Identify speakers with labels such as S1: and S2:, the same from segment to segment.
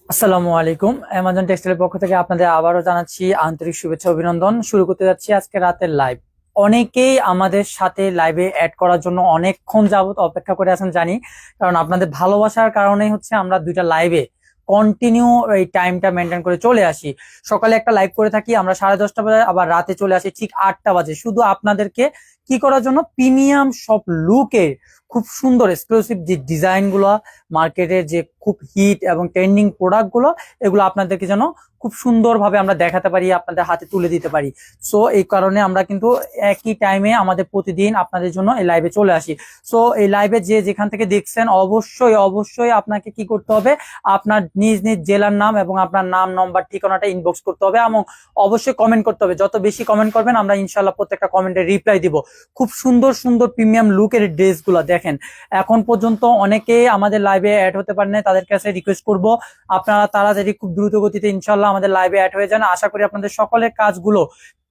S1: আসসালামু আলাইকুম। অ্যামাজন টেক্সটাইলের পক্ষ থেকে আপনাদের আবারও জানাচ্ছি আন্তরিক শুভেচ্ছা অভিনন্দন। শুরু করতে যাচ্ছি আজকে রাতের লাইভ। অনেকেই আমাদের সাথে লাইভে অ্যাড করার জন্য অনেকক্ষণ যাবত অপেক্ষা করে আছেন জানি, কারণ আপনাদের ভালোবাসার কারণেই হচ্ছে আমরা দুইটা লাইভে কন্টিনিউ এই টাইমটা মেনটেন করে চলে আসি। সকালে একটা লাইভ করে থাকি আমরা 10:30 বাজে, আবার রাতে চলে আসি ঠিক 8টা বাজে, শুধু আপনাদেরকে কি করার জন্য, প্রিমিয়াম সব লুকের খুব সুন্দর এক্সক্লুসিভ যে ডিজাইন গুলো, মার্কেটের যে খুব হিট এবং ট্রেন্ডিং প্রোডাক্ট গুলো, এগুলো আপনাদেরকে যেন খুব সুন্দরভাবে আমরা দেখাতে পারি, আপনাদের হাতে তুলে দিতে পারি। সো এই কারণে আমরা কিন্তু একই টাইমে আমাদের প্রতিদিন আপনাদের জন্য এই লাইভে চলে আসি। সো এই লাইভে যে যেখান থেকে দেখছেন অবশ্যই অবশ্যই আপনাকে কি করতে হবে, আপনার নিজ নিজ জেলার নাম এবং আপনার নাম, নম্বর, ঠিকানাটা ইনবক্স করতে হবে এবং অবশ্যই কমেন্ট করতে হবে। যত বেশি কমেন্ট করবেন আমরা ইনশাল্লাহ প্রত্যেকটা কমেন্টে রিপ্লাই দিব। খুব সুন্দর সুন্দর প্রিমিয়াম লুকের ড্রেসগুলো দেখেন। এখন পর্যন্ত অনেকে আমাদের লাইভে অ্যাড হতে পারেন, তাদের কাছে রিকোয়েস্ট করব আপনারা তাড়াতাড়ি খুব দ্রুত গতিতে ইনশাল্লাহ আমাদের লাইভে অ্যাড হয়ে যান। আশা করি আপনাদের সকলের কাজগুলো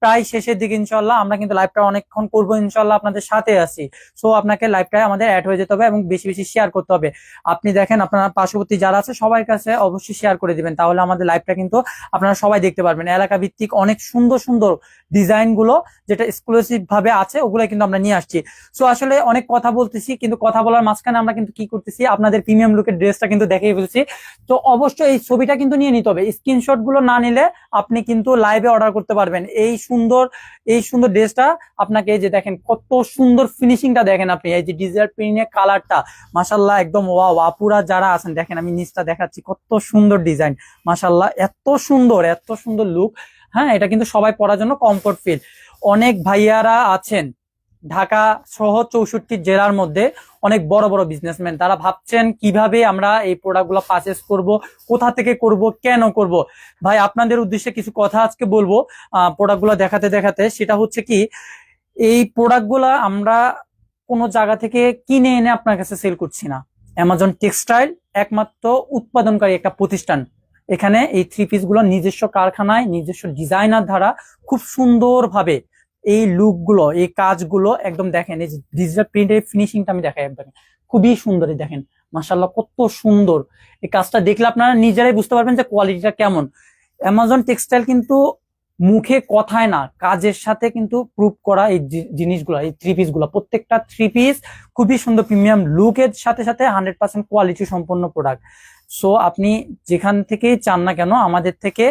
S1: প্রায় শেষের দিকে ইনশাল্লাহ। আমরা কিন্তু লাইভটা অনেকক্ষণ করবো ইনশাল্লাহ, আপনাদের সাথে আছি। সো আপনাকে লাইভটায় আমাদের অ্যাড হয়ে যেতে হবে এবং বেশি বেশি শেয়ার করতে হবে। আপনি দেখেন আপনার পার্শ্ববর্তী যারা আছে সবার কাছে অবশ্যই শেয়ার করে দিবেন, তাহলে আমাদের লাইভটা কিন্তু আপনারা সবাই দেখতে পারবেন। এলাকা ভিত্তিক অনেক সুন্দর সুন্দর ডিজাইন গুলো যেটা এক্সক্লুসিভ ভাবে আছে, ওগুলো কিন্তু আমরা নিয়ে আসছি। সো আসলে অনেক কথা বলতেছি, কিন্তু কথা বলার মাঝখানে আমরা কিন্তু কি করতেছি, আপনাদের প্রিমিয়াম লুকের ড্রেসটা কিন্তু দেখিয়ে ফেলছি। তো অবশ্যই এই ছবিটা কিন্তু নিয়ে নিতে হবে, স্ক্রিনশট গুলো না নিলে আপনি কিন্তু লাইভে অর্ডার করতে পারবেন। এই সুন্দর ড্রেসটা আপনাকে, এই যে দেখেন কত সুন্দর ফিনিশিংটা দেখেন আপনি, এই যে ডিজিটাল প্রিন্টের কালারটা মাশাল্লাহ একদম ওয়াও। আপুরা যারা আছেন দেখেন, আমি নিচটা দেখাচ্ছি, কত সুন্দর ডিজাইন মাশাল্লাহ, এত সুন্দর লুক। হ্যাঁ, এটা কিন্তু সবাই পরার জন্য কমফোর্ট ফিল। অনেক ভাইয়ারা আছেন ঢাকা সহ 64 জেলার মধ্যে, অনেক বড় বড় বিজনেসম্যান, তারা ভাবছেন কিভাবে আমরা এই প্রোডাক্টগুলো পারচেস করব, কোথা থেকে করব, কেন করব। ভাই আপনাদের উদ্দেশ্যে কিছু কথা আজকে বলবো প্রোডাক্টগুলো দেখাতে দেখাতে। সেটা হচ্ছে কি, এই প্রোডাক্টগুলো আমরা কোনো জায়গা থেকে কিনে এনে আপনার কাছে সেল করছি না। অ্যামাজন টেক্সটাইল একমাত্র উৎপাদনকারী একটা প্রতিষ্ঠান। এখানে এই থ্রি পিস গুলো নিজস্ব কারখানায়, নিজস্ব ডিজাইনার দ্বারা খুব সুন্দরভাবে এই লুক গুলো, এই কাজগুলো একদম দেখেন, এই যে ডিজিটাল প্রিন্টের ফিনিশিংটা আমি দেখাই একদম খুবই সুন্দর। দেখেন মাশাআল্লাহ কত সুন্দর। এই কাজটা দেখলে আপনারা নিজেরাই বুঝতে পারবেন যে কোয়ালিটিটা কেমন। অ্যামাজন টেক্সটাইল কিন্তু মুখে কথায় না, কাজের সাথে কিন্তু প্রুভ করা এই জিনিসগুলো, এই থ্রি পিস গুলো, প্রত্যেকটা থ্রি পিস খুবই সুন্দর প্রিমিয়াম লুকের সাথে সাথে 100% কোয়ালিটি সম্পন্ন প্রোডাক্ট। সো আপনি যেখান থেকেই চান না কেন আমাদের থেকে,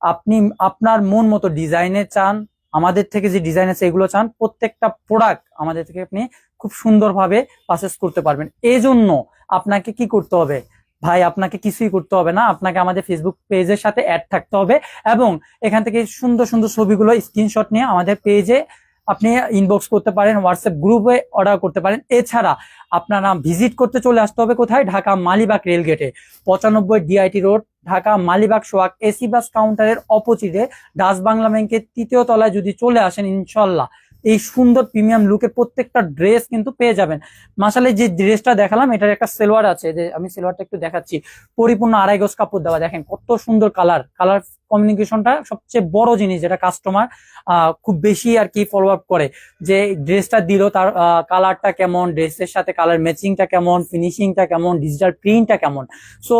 S1: আপনি আপনার মন মতো ডিজাইনে চান, আমাদের থেকে যে ডিজাইন আছে এগুলো চান, প্রত্যেকটা প্রোডাক্ট আমাদের থেকে আপনি খুব সুন্দরভাবে পারচেস করতে পারবেন। এই জন্য আপনাকে কি করতে হবে ভাই, আপনাকে কিছুই করতে হবে না, আপনাকে আমাদের ফেসবুক পেজের সাথে অ্যাড থাকতে হবে এবং এখান থেকে সুন্দর সুন্দর ছবিগুলো স্ক্রিনশট নিয়ে আমাদের পেজে আপনি ইনবক্স করতে পারেন, হোয়াটসঅ্যাপ গ্রুপে অর্ডার করতে পারেন। এছাড়া আপনারা ভিজিট করতে চলে আসতে হবে কোথায়, ঢাকা মালিবাগ রেলগেটে, 95 ডিআইটি রোড, ঢাকা মালিবাগ সোহাগ এসি বাস কাউন্টারের অপোজিটে ডাচ বাংলা ব্যাংকের 3য় তলায় যদি চলে আসেন ইনশাল্লাহ এই সুন্দর প্রিমিয়াম লুকের প্রত্যেকটা ড্রেস কিন্তু পেয়ে যাবেন। মাশাআল্লাহ যে ড্রেসটা দেখালাম এটার একটা সেলোয়ার আছে, যে আমি সেলোয়ারটা একটু দেখাচ্ছি, পরিপূর্ণ 2.5 গজ কাপড় দেওয়া, দেখেন কত সুন্দর কালার কমিউনিকেশনটা সবচেয়ে বড় জিনিস, যেটা কাস্টমার খুব বেশি আর কি ফলো আপ করে, যে ড্রেসটা দিল তার কালারটা কেমন, ড্রেসের সাথে কালার ম্যাচিংটা কেমন, ফিনিশিংটা কেমন, ডিজিটাল প্রিন্টটা কেমন। সো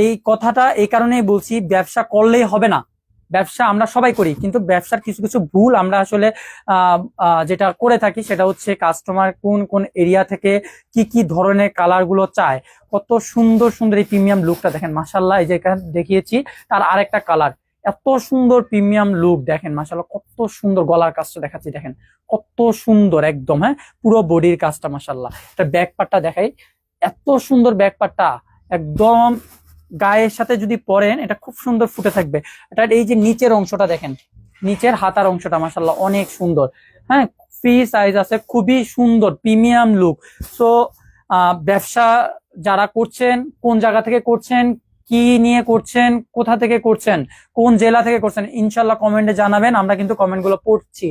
S1: এই কথাটা এই কারণেই বলছি, ব্যবসা করলেই হবে না। ব্যবসা আমরা সবাই করি, কিন্তু ব্যবসার কিছু কিছু ভুল আমরা আসলে যেটা করে থাকি সেটা হচ্ছে কাস্টমার কোন কোন এরিয়া থেকে কি কি ধরনের কালার গুলো চায়। কত সুন্দর সুন্দর এই প্রিমিয়াম লুকটা দেখেন মাশাআল্লাহ, এই যে এখানে দেখিয়েছি তার আরেকটা কালার, এত সুন্দর প্রিমিয়াম লুক দেখেন মাশাআল্লাহ, কত সুন্দর গলার কাজটা দেখাচ্ছি দেখেন কত সুন্দর একদম। হ্যাঁ, পুরো বডির কাজটা মাশাআল্লাহ। এটা ব্যাক পার্টটা দেখাই, এত সুন্দর ব্যাক পার্টটা একদম গায়ের সাথে যদি পরেন এটা খুব সুন্দর ফুটে থাকবে। এটা এই যে নিচের অংশটা দেখেন, নিচের হাতার অংশটা মাশাআল্লাহ অনেক সুন্দর। হ্যাঁ, ফ্রি সাইজ আছে, খুবই সুন্দর প্রিমিয়াম লুক। সো ব্যবসা যারা করছেন, কোন জায়গা থেকে করছেন, কি নিয়ে করছেন, কোথা থেকে করছেন, কোন জেলা থেকে করছেন, ইনশাল্লাহ কমেন্টে জানাবেন, আমরা কিন্তু কমেন্ট গুলো পড়ছি।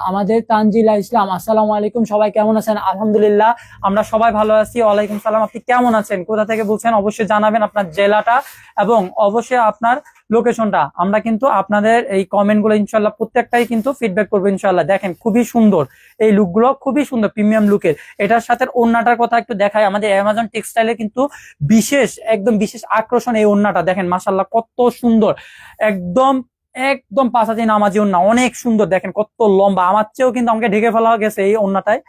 S1: আমাদের তানজিলা ইসলাম, আসসালামু আলাইকুম, সবাই কেমন আছেন? আলহামদুলিল্লাহ আমরা সবাই ভালো আছি। ওয়ালাইকুম সালাম, আপনি কেমন আছেন, কোথা থেকে বলছেন অবশ্যই জানাবেন আপনার জেলাটা এবং অবশ্যই আপনার লোকেশনটা, আমরা কিন্তু আপনাদের এই কমেন্ট গুলো ইনশাল্লাহ প্রত্যেকটাই কিন্তু ফিডব্যাক করবো ইনশাল্লাহ। দেখেন খুবই সুন্দর এই লুকগুলো, খুবই সুন্দর প্রিমিয়াম লুকের। এটার সাথে ওড়নাটার কথা একটু দেখায়, আমাদের অ্যামাজন টেক্সটাইলে কিন্তু বিশেষ একদম বিশেষ আকর্ষণ এই ওড়নাটা। দেখেন মাশাল্লাহ কত সুন্দর, একদম একদম পাঁচাতি নামাজি ওড়না, অনেক সুন্দর। দেখেন কত লম্বা, আমার চেয়েও কিন্তু আমাকে ঢেকে ফেলা গেছে এই ওড়নাটায়।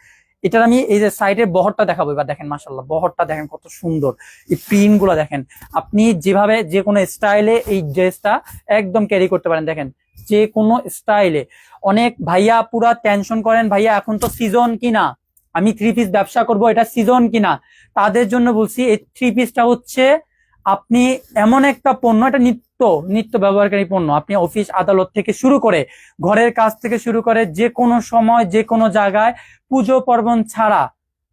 S1: এটার আমি এই যে সাইডের বহরটা দেখাবো এবার। দেখেন মাশাল্লাহ বহরটা দেখেন কত সুন্দর, এই প্রিন্ট গুলা দেখেন। আপনি যেভাবে যে কোনো স্টাইলে এই ড্রেসটা একদম ক্যারি করতে পারেন। দেখেন যে কোনো স্টাইলে। অনেক ভাইয়া পুরা টেনশন করেন, ভাইয়া এখন তো সিজন কিনা, আমি থ্রি পিস ব্যবসা করব, এটা সিজন কিনা। তাদের জন্য বলছি এই থ্রি পিসটা হচ্ছে আপনি এমন একটা পণ্য, এটা নিত্য নিত্য ব্যবহারকারী পণ্য। আপনি অফিস আদালত থেকে শুরু করে ঘরের কাজ থেকে শুরু করে যে কোনো সময় যে কোনো জায়গায়, পুজো পার্বণ ছাড়া,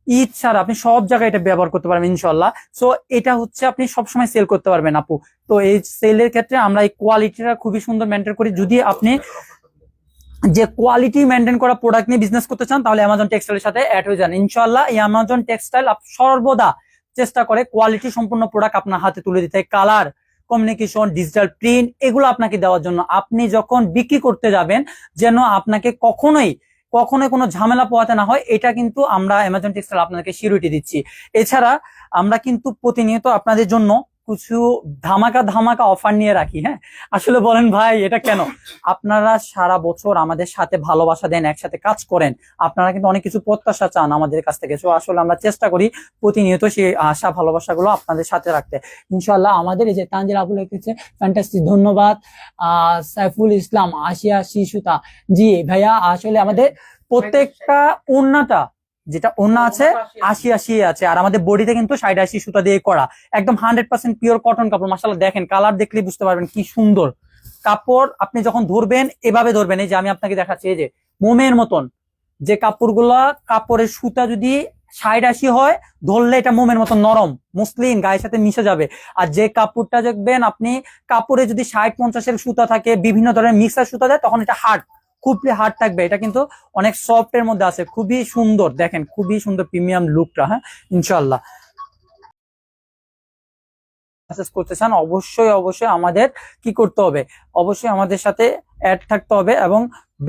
S1: ঈদ ছাড়া আপনি সব জায়গায় এটা ব্যবহার করতে পারবেন ইনশাল্লাহ। সো এটা হচ্ছে আপনি সবসময় সেল করতে পারবেন আপু। তো এই সেলের ক্ষেত্রে আমরা এই কোয়ালিটিটা খুবই সুন্দর মেনটেন করি। যদি আপনি যে কোয়ালিটি মেনটেন করা প্রোডাক্ট নিয়ে বিজনেস করতে চান তাহলে অ্যামাজন টেক্সটাইলের সাথে অ্যাড হয়ে যান ইনশাল্লাহ। এই অ্যামাজন টেক্সটাইল সর্বদা চেষ্টা করে কোয়ালিটি সম্পূর্ণ প্রোডাক্ট আপনার হাতে তুলে দিতে, কালার কমিউনিকেশন ডিজিটাল প্রিন্ট এগুলো আপনাকে দেওয়ার জন্য। আপনি যখন বিক্রি করতে যাবেন যেন আপনাকে কখনোই কখনোই কোনো ঝামেলা পোহাতে না হয়, এটা কিন্তু আমরা অ্যামাজন টেক্সটাইল আপনাদেরকে সিউরিটি দিচ্ছি। এছাড়া আমরা কিন্তু প্রতিনিয়ত আপনাদের জন্য কিছু ধামাকা ধামাকা অফার নিয়ে রাখি। হ্যাঁ আসলে বলেন ভাই এটা কেন? আপনারা সারা বছর আমাদের সাথে ভালোবাসা দেন, একসাথে কাজ করেন, আপনারা কিন্তু অনেক কিছু প্রত্যাশা চান আমাদের কাছ থেকে। তো আসলে আমরা চেষ্টা করি প্রতিনিয়ত সেই আশা ভালোবাসা গুলো আপনাদের সাথে রাখতে ইনশাল্লাহ। আমাদের এই যে তানজিল আপু লিখেছে ফ্যান্টাস্টিক, ধন্যবাদ। সাইফুল ইসলাম, আশিয়া শিশুতা, জি ভাইয়া আসলে আমাদের প্রত্যেকটা ওড়নাটা যেটা ওড়না আছে 80 আছে, আর আমাদের বডিতে কিন্তু 60 সুতা দিয়ে করা, একদম 100% পিওর কটন কাপড়। মাশাআল্লাহ দেখেন কালার দেখলে বুঝতে পারবেন কি সুন্দর কাপড়। আপনি যখন ধরবেন এভাবে ধরবেন, এই যে আমি আপনাকে দেখাচ্ছি, এই যে মোমের মতন যে কাপড়গুলা, কাপড়ের সুতা যদি 60 হয় ধরলে এটা মোমের মতন নরম মসলিন, গায়ের সাথে মিশে যাবে। আর যে কাপড়টা দেখবেন আপনি কাপড়ে যদি 60-50 সুতা থাকে, বিভিন্ন ধরনের মিক্সার সুতা দেয়, তখন এটা হার্ড, খুবই হার্ড থাকবে। এটা কিন্তু অনেক সফট এর মধ্যে আছে, খুবই সুন্দর। দেখেন খুবই সুন্দর প্রিমিয়াম লুকটা। হ্যাঁ ইনশাল্লাহ করতে চান অবশ্যই অবশ্যই আমাদের কি করতে হবে, অবশ্যই আমাদের সাথে অ্যাড থাকতে হবে এবং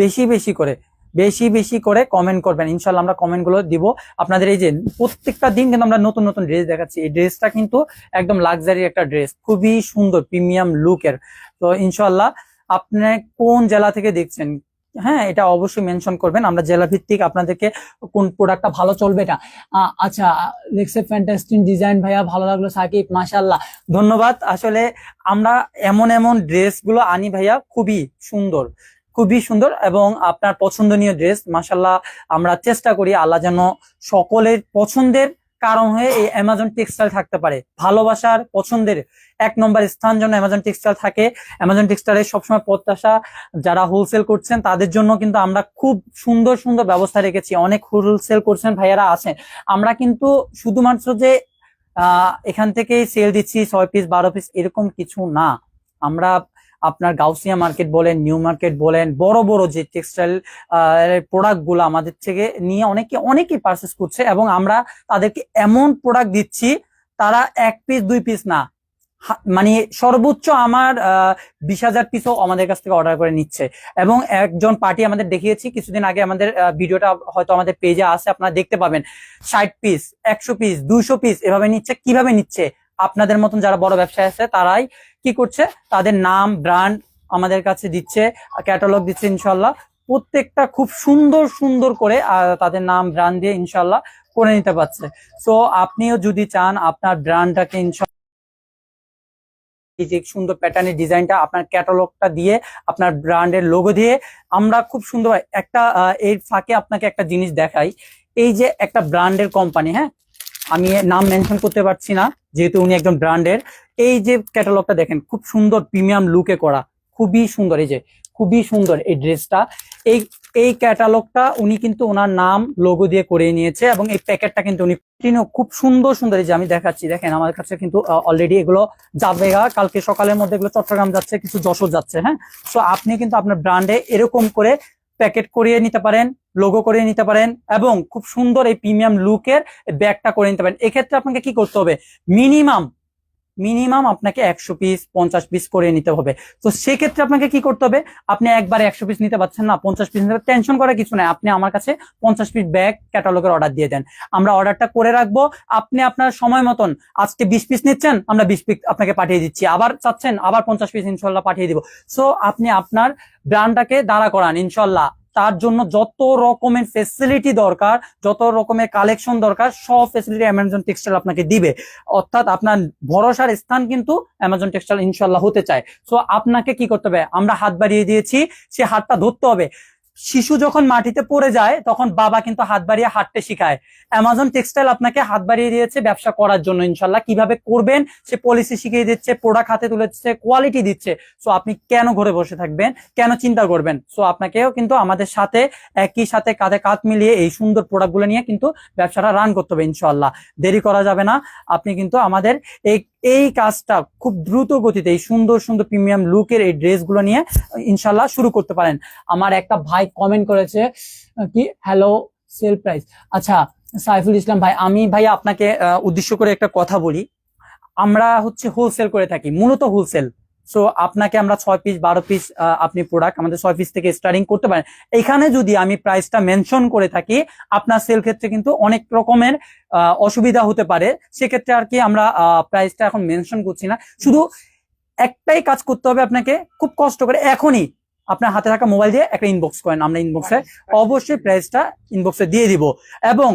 S1: বেশি বেশি করে বেশি বেশি করে কমেন্ট করবেন ইনশাল্লাহ। আমরা কমেন্ট গুলো দিব আপনাদের। এই যে প্রত্যেকটা দিন কিন্তু আমরা নতুন নতুন ড্রেস দেখাচ্ছি, এই ড্রেসটা কিন্তু একদম লাক্সারি একটা ড্রেস, খুবই সুন্দর প্রিমিয়াম লুকের। তো ইনশাল্লাহ আপনি কোন জেলা থেকে দেখছেন, হ্যাঁ এটা অবশ্যই মেনশন করবেন, আমরা জেলা ভিত্তিক আপনাদেরকে কোন প্রোডাক্টটা ভালো চলবে এটা। আচ্ছা লেক্সে ফ্যান্টাস্টিক ডিজাইন ভাইয়া, ভালো লাগলো সাকিব, মাশাআল্লাহ ধন্যবাদ। আসলে আমরা এমন এমন ড্রেস গুলো আনি ভাইয়া, খুবই সুন্দর খুবই সুন্দর এবং আপনার পছন্দনীয় ড্রেস। মাশাআল্লাহ আমরা চেষ্টা করি আল্লাহ যেন সকলের পছন্দের কারণ হয়ে এই অ্যামাজন টেক্সটাইল থাকতে পারে, ভালোবাসার পছন্দের 1 নম্বর স্থান যেন অ্যামাজন টেক্সটাইল থাকে। অ্যামাজন টেক্সটাইলের সবসময় প্রত্যাশা যারা হোলসেল করছেন তাদের জন্য কিন্তু আমরা খুব সুন্দর সুন্দর ব্যবস্থা রেখেছি। অনেক হোলসেল করছেন ভাইয়ারা আছেন, আমরা কিন্তু শুধুমাত্র যে এখান থেকে সেল দিচ্ছি 6 পিস 12 পিস এরকম কিছু না। আমরা আপনার গাউসিয়া মার্কেট বলেন, নিউ মার্কেট বলেন, বড় বড় যে টেক্সটাইল প্রোডাক্ট গুলো আমাদের থেকে নিয়ে অনেকেই পারচেস করছে এবং আমরা তাদেরকে এমন প্রোডাক্ট দিচ্ছি তারা 1 পিস 2 পিস না, মানে সর্বোচ্চ আমার 20,000 পিসও আমাদের কাছ থেকে অর্ডার করে নিচ্ছে। এবং একজন পার্টি আমাদের দেখিয়েছি কিছুদিন আগে, আমাদের ভিডিওটা হয়তো আমাদের পেজে আছে, আপনারা দেখতে পাবেন, 60 পিস 100 পিস 200 পিস এভাবে নিচ্ছে। কিভাবে নিচ্ছে? আপনাদের মতন যারা বড় ব্যবসায়ী আছে তারাই কি করছে, তাদের নাম ব্র্যান্ড আমাদের কাছে দিচ্ছে, ক্যাটালগ দিচ্ছে ইনশাল্লাহ। প্রত্যেকটা খুব সুন্দর সুন্দর করে তাদের নাম ব্র্যান্ড দিয়ে ইনশাল্লাহ করে নিতে পারছে। সো আপনিও যদি চান আপনার ব্র্যান্ডটাকে ইনশাল্লাহ এই যে সুন্দর প্যাটার্নের ডিজাইনটা আপনার ক্যাটালগটা দিয়ে, আপনার ব্র্যান্ডের লোগো দিয়ে আমরা খুব সুন্দর একটা এর ফাঁকে আপনাকে একটা জিনিস দেখাই। এই যে একটা ব্র্যান্ডের কোম্পানি, হ্যাঁ আমি নাম মেনশন করতে পারছি না যেহেতু উনি একজন ব্র্যান্ডের, এই যে ক্যাটালগটা দেখেন খুব সুন্দর প্রিমিয়াম লুকে করা, খুবই সুন্দর। এই যে খুবই সুন্দর এই ড্রেসটা, এই এই ক্যাটালগটা উনি কিন্তু ওনার নাম লোগো দিয়ে করে নিয়েছে এবং এই প্যাকেটটা কিন্তু উনি খুব সুন্দর সুন্দর। এই যে আমি দেখাচ্ছি, দেখেন আমার কাছে কিন্তু অলরেডি এগুলো যাবে, কালকে সকালের মধ্যে এগুলো চট্টগ্রাম যাচ্ছে, কিছু যশোর যাচ্ছে। হ্যাঁ সো আপনি কিন্তু আপনার ব্র্যান্ডে এরকম করে প্যাকেট করিয়ে নিতে পারেন, লোগো করিয়ে নিতে পারেন এবং খুব সুন্দর এই প্রিমিয়াম লুকের ব্যাগটা করে নিতে পারেন। এক্ষেত্রে আপনাকে কি করতে হবে, মিনিমাম মিনিমাম আপনাকে 100 পিস 50 পিস করে নিতে হবে। তো সেক্ষেত্রে আপনাকে কি করতে হবে, আপনি একবারে 100 পিস নিতে পারছেন না, 50 পিস নিতে, টেনশন করার কিছু নাই, আপনি আমার কাছে 50 পিস ব্যাগ ক্যাটালগের অর্ডার দিয়ে দেন, আমরা অর্ডারটা করে রাখবো। আপনি আপনার সময় মতন আজকে 20 পিস নিচ্ছেন, আমরা 20 পিস আপনাকে পাঠিয়ে দিচ্ছি, আবার চাচ্ছেন আবার 50 পিস ইনশাল্লাহ পাঠিয়ে দিব। সো আপনি আপনার ব্র্যান্ডটাকে দাঁড়া করান ইনশাল্লাহ। তার জন্য যত রকমের ফেসিলিটি দরকার, যত রকমের কালেকশন দরকার, সব ফেসিলিটি অ্যামাজন টেক্সটাইল আপনাকে দিবে। অর্থাৎ আপনার ভরসার স্থান কিন্তু অ্যামাজন টেক্সটাইল ইনশাল্লাহ হতে চায়। সো আপনাকে কি করতে হবে, আমরা হাত বাড়িয়ে দিয়েছি, সে হাতটা ধরতে হবে। শিশু যখন মাটিতে পড়ে যায় তখন বাবা কিন্তু হাত বাড়িয়ে হাঁটতে শিখায়। অ্যামাজন টেক্সটাইল আপনাকে হাত বাড়িয়ে দিয়েছে ব্যবসা করার জন্য ইনশাল্লাহ। কিভাবে করবেন সে পলিসি শিখিয়ে দিচ্ছে, প্রোডাক্ট হাতে তুলে দিচ্ছে, কোয়ালিটি দিচ্ছে। সো আপনি কেন ঘরে বসে থাকবেন, কেন চিন্তা করবেন? সো আপনাকেও কিন্তু আমাদের সাথে একই সাথে কাঁধে কাঁধ মিলিয়ে এই সুন্দর প্রোডাক্টগুলো নিয়ে কিন্তু ব্যবসাটা রান করতে হবে ইনশাল্লাহ। দেরি করা যাবে না। আপনি কিন্তু আমাদের এই এই কাজটা খুব দ্রুত গতিতে এই সুন্দর সুন্দর প্রিমিয়াম লুকের এই ড্রেসগুলো নিয়ে ইনশাল্লাহ শুরু করতে পারেন। আমার একটা ভাই কমেন্ট করেছে কি, হ্যালো সেল প্রাইস। আচ্ছা সাইফুল ইসলাম ভাই, আমি ভাই আপনাকে উদ্দেশ্য করে একটা কথা বলি। আমরা হচ্ছে হোলসেল করে থাকি, মূলত হোলসেল। সো আপনাকে আমরা 6 পিস 12 পিস আপনি প্রোডাক্ট আমাদের 6 পিস থেকে স্টার্টিং করতে পারেন। এখানে যদি আমি প্রাইসটা মেনশন করে থাকি, আপনার সেল ক্ষেত্রে কিন্তু অনেক রকমের অসুবিধা হতে পারে। সেক্ষেত্রে আর কি আমরা প্রাইসটা এখন মেনশন করছি না। শুধু একটাই কাজ করতে হবে আপনাকে, খুব কষ্ট করে এখনই আপনার হাতে থাকা মোবাইল দিয়ে একটা ইনবক্স করেন, আমরা ইনবক্সে অবশ্যই প্রাইসটা ইনবক্সে দিয়ে দিব। এবং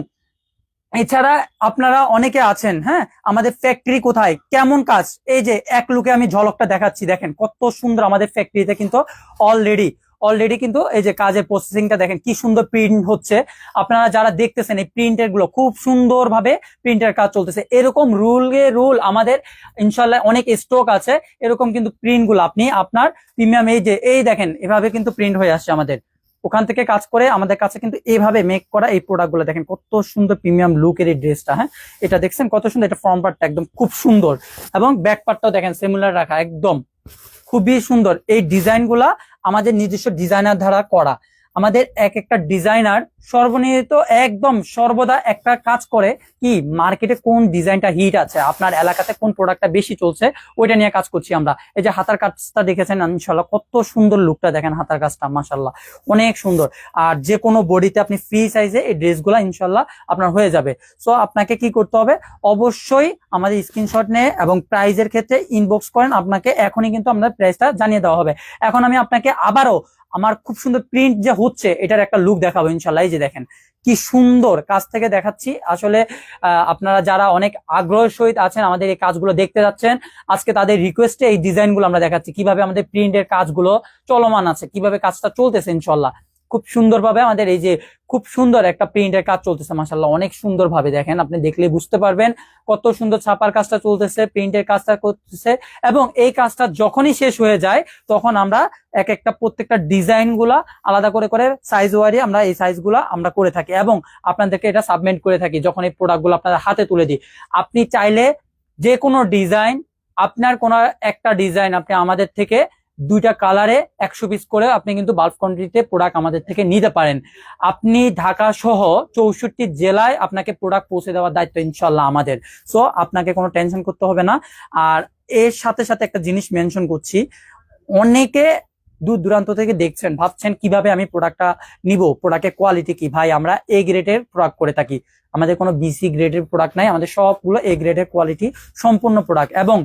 S1: এছাড়া আপনারা অনেকে আছেন, হ্যাঁ, আমাদের ফ্যাক্টরি কোথায়, কেমন কাজ, এই যে এক লুকে আমি ঝলকটা দেখাচ্ছি, দেখেন কত সুন্দর আমাদের ফ্যাক্টরিতে কিন্তু অলরেডি কিন্তু এই যে কাজের প্রসেসিংটা দেখেন কি সুন্দর প্রিন্ট হচ্ছে। আপনারা যারা দেখতেছেন এই প্রিন্টের গুলো খুব সুন্দর ভাবে প্রিন্টের কাজ চলতেছে। এরকম রুল আমাদের ইনশাল্লাহ অনেক স্টক আছে। এরকম কিন্তু প্রিন্ট গুলো আপনি আপনার প্রিমিয়াম এই দেখেন এভাবে কিন্তু প্রিন্ট হয়ে আসছে আমাদের ওখান থেকে কাজ করে আমাদের কাছে কিন্তু এইভাবে মেক করা এই প্রোডাক্ট গুলো দেখেন কত সুন্দর প্রিমিয়াম লুকের এই ড্রেসটা। হ্যাঁ, এটা দেখছেন কত সুন্দর, এটা ফ্রন্ট পার্টটা একদম খুব সুন্দর এবং ব্যাক পার্টটাও দেখেন সিমিলার রাখা, একদম খুবই সুন্দর। এই ডিজাইন গুলা আমাদের নিজস্ব ডিজাইনার দ্বারা করা। আমাদের এক একটা ডিজাইনার সর্বনিহিত একদম সর্বদা একটা কাজ করে কি, মার্কেটে কোন ডিজাইনটা হিট আছে, আপনার এলাকাতে কোন প্রোডাক্টটা বেশি চলছে, ওইটা নিয়ে কাজ করছি আমরা। এই যে হাতার কাজটা দেখেছেন ইনশাল্লাহ, কত সুন্দর লুকটা দেখেন, হাতার কাজটা মাশাল্লাহ অনেক সুন্দর। আর যে কোনো বডিতে আপনি ফ্রি সাইজে এই ড্রেসগুলা ইনশাল্লাহ আপনার হয়ে যাবে। সো আপনাকে কি করতে হবে, অবশ্যই আমাদের স্ক্রিনশট নিয়ে এবং প্রাইজের ক্ষেত্রে ইনবক্স করেন, আপনাকে এখনই কিন্তু আমাদের প্রাইসটা জানিয়ে দেওয়া হবে। এখন আমি আপনাকে আবারও আমার খুব সুন্দর প্রিন্ট যে হচ্ছে এটার একটা লুক দেখাবো ইনশাল্লাহ। এই যে দেখেন কি সুন্দর কাজ থেকে দেখাচ্ছি। আসলে আপনারা যারা অনেক আগ্রহের সহিত আছেন আমাদের এই কাজগুলো দেখতে যাচ্ছেন, আজকে তাদের রিকোয়েস্টে এই ডিজাইনগুলো আমরা দেখাচ্ছি, কিভাবে আমাদের প্রিন্টের কাজগুলো চলমান আছে, কিভাবে কাজটা চলতেছে ইনশাল্লাহ খুব সুন্দরভাবে। আমাদের এই যে খুব সুন্দর একটা প্রিন্টের কাজ চলতেছে মাশাআল্লাহ, অনেক সুন্দর ভাবে দেখেন, আপনি দেখলে বুঝতে পারবেন কত সুন্দর ছাপার কাজটা চলতেছে, প্রিন্টের কাজটা করতেছে। এবং এই কাজটা যখনই শেষ হয়ে যায় তখন আমরা এক একটা প্রত্যেকটা ডিজাইন গুলা আলাদা করে করে সাইজ ওয়ারি আমরা এই সাইজ গুলা আমরা করে থাকি এবং আপনাদেরকে এটা সাবমিট করে থাকি যখন এই প্রোডাক্ট গুলো আপনাদের হাতে তুলে দিই। আপনি চাইলে যে কোনো ডিজাইন, আপনার কোন একটা ডিজাইন আপনি আমাদের থেকে 2টা কালারে 100 পিস করে আপনি কিন্তু বাল্ক কোয়ান্টিটিতে প্রোডাক্ট আমাদের থেকে নিতে পারেন। আপনি ঢাকা সহ 64 জেলায় আপনাকে প্রোডাক্ট পৌঁছে দেওয়ার দায়িত্ব ইনশাল্লাহ আমাদের। সো আপনাকে কোনো টেনশন করতে হবে না। আর এর সাথে সাথে একটা জিনিস মেনশন করছি, অনেকে দূর দূরান্ত থেকে দেখছেন, ভাবছেন কিভাবে আমি প্রোডাক্টটা নিব, প্রোডাক্টের কোয়ালিটি কি। ভাই আমরা এ গ্রেডের প্রোডাক্ট করে থাকি, আমাদের কোনো বিসি গ্রেডের প্রোডাক্ট নাই, আমাদের সবগুলো এ গ্রেডের কোয়ালিটি সম্পূর্ণ প্রোডাক্ট। এবং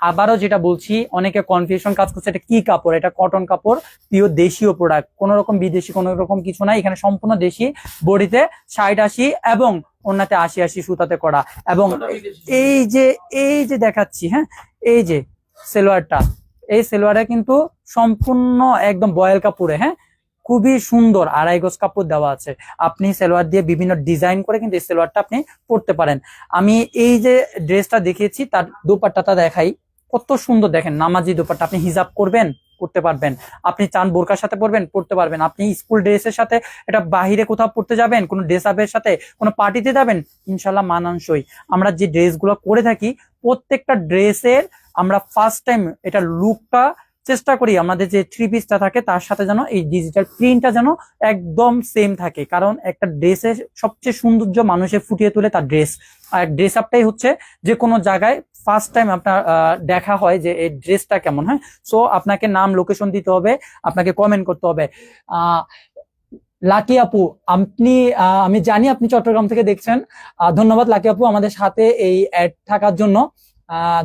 S1: আবারও যেটা বলছি, অনেকে কনফিউশন কাজ করছে, এটা কি কাপড়, এটা কটন কাপড়, পিওর দেশীয় প্রোডাক্ট, কোন রকম বিদেশি কোন রকম কিছু নাই, এখানে সম্পূর্ণ দেশি। বডিতে 60-80 এবং ওন্নাতে 80-80 সুতাতে করা। এবং এই যে দেখাচ্ছি, হ্যাঁ এই যে সেলোয়ারটা, এই সেলোয়ারে কিন্তু সম্পূর্ণ একদম বয়েল কাপড়ে, হ্যাঁ খুবই সুন্দর 2.5 গজ কাপড় দেওয়া আছে। আপনি সেলোয়ার দিয়ে বিভিন্ন ডিজাইন করে কিন্তু এই সেলোয়ারটা আপনি পরতে পারেন। আমি এই যে ড্রেসটা দেখিয়েছি তার দোপাট্টাটা দেখাই, কত সুন্দর দেখেন, নামাজি দোপাট্টা। আপনি হিজাব করবেন পড়তে পারবেন, আপনি চান বোরকার সাথে পরবেন পড়তে পারবেন, আপনি স্কুল ড্রেসের সাথে, এটা বাহিরে কোথাও পড়তে যাবেন, কোনো ড্রেস আপের সাথে কোনো পার্টিতে যাবেন, ইনশাল্লাহ মানানসই। আমরা যে ড্রেসগুলো করে থাকি প্রত্যেকটা ড্রেসের আমরা ফার্স্ট টাইম এটা লুকটা চেষ্টা করি আমাদের যে 3 পিসটা থাকে তার সাথে যেন এই ডিজিটাল প্রিন্টটা যেন একদম সেম থাকে। কারণ একটা ড্রেসের সবচেয়ে সৌন্দর্য মানুষের ফুটিয়ে তোলে তার ড্রেস, আর ড্রেস আপটাই হচ্ছে যে কোনো জায়গায় ফার্স্ট টাইম আপনার দেখা হয় যে এই ড্রেসটা কেমন। হ্যাঁ, সো আপনাকে নাম লোকেশন দিতে হবে, আপনাকে কমেন্ট করতে হবে। লাকি আপু, আপনি আমি জানি আপনি চট্টগ্রাম থেকে দেখছেন। ধন্যবাদ লাকি আপু আমাদের সাথে এই অ্যাড থাকার জন্য।